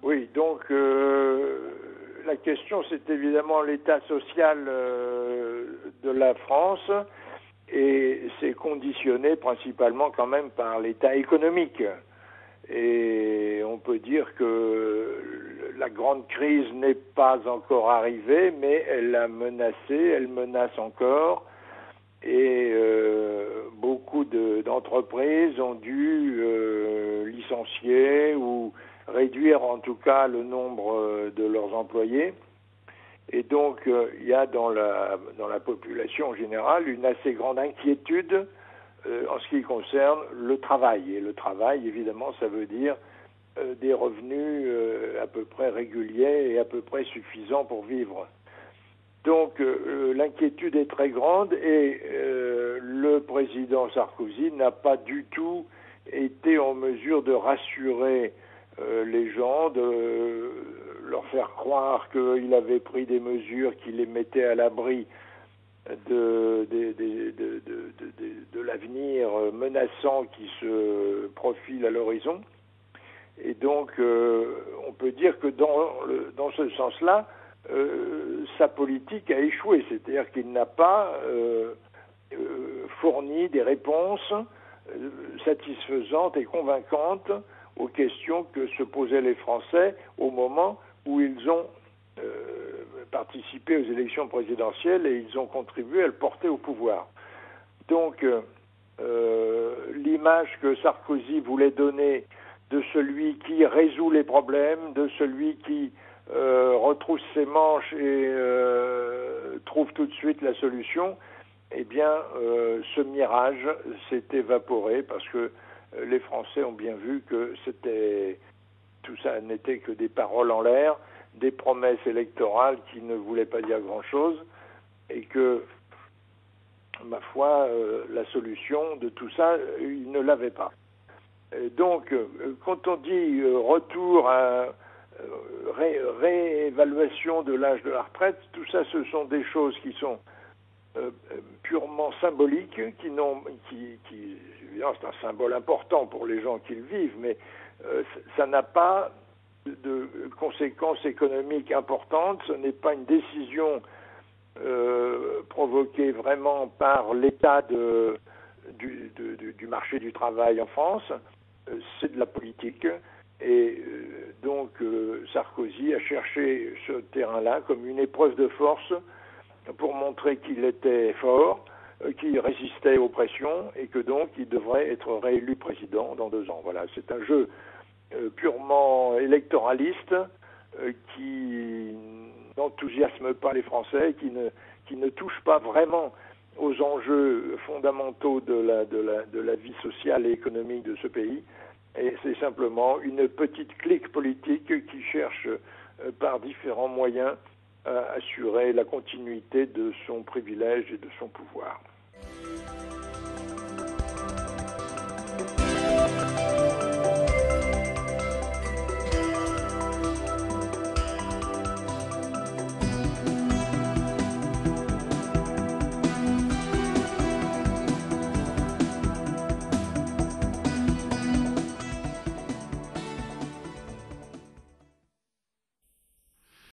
Oui, donc la question, c'est évidemment l'état social de la France, et c'est conditionné principalement quand même par l'état économique. Et on peut dire que la grande crise n'est pas encore arrivée, mais elle a menacé, elle menace encore, et beaucoup d'entreprises ont dû licencier ou réduire en tout cas le nombre de leurs employés. Et donc il y a dans la population en général une assez grande inquiétude en ce qui concerne le travail. Et le travail, évidemment, ça veut dire des revenus à peu près réguliers et à peu près suffisants pour vivre. Donc l'inquiétude est très grande, et le président Sarkozy n'a pas du tout été en mesure de rassurer les gens, de leur faire croire qu'il avait pris des mesures qui les mettaient à l'abri de l'avenir menaçant qui se profile à l'horizon. Et donc on peut dire que dans ce sens-là, sa politique a échoué, c'est-à-dire qu'il n'a pas fourni des réponses satisfaisantes et convaincantes aux questions que se posaient les Français au moment où ils ont participé aux élections présidentielles et ils ont contribué à le porter au pouvoir. Donc l'image que Sarkozy voulait donner de celui qui résout les problèmes, de celui qui retrousse ses manches et trouve tout de suite la solution, eh bien ce mirage s'est évaporé, parce que les Français ont bien vu que tout ça n'était que des paroles en l'air, des promesses électorales qui ne voulaient pas dire grand-chose, et que, ma foi, la solution de tout ça, ils ne l'avaient pas. Et donc, quand on dit retour à réévaluation de l'âge de la retraite, tout ça, ce sont des choses qui sont purement symboliques, évidemment, c'est un symbole important pour les gens qui le vivent, mais ça n'a pas de conséquences économiques importantes. Ce n'est pas une décision provoquée vraiment par l'état du marché du travail en France. C'est de la politique, et donc Sarkozy a cherché ce terrain-là comme une épreuve de force pour montrer qu'il était fort, qu'il résistait aux pressions, et que donc il devrait être réélu président dans 2 ans. Voilà, c'est un jeu purement électoraliste qui n'enthousiasme pas les Français, qui ne touche pas vraiment aux enjeux fondamentaux de la vie sociale et économique de ce pays. Et c'est simplement une petite clique politique qui cherche par différents moyens à assurer la continuité de son privilège et de son pouvoir.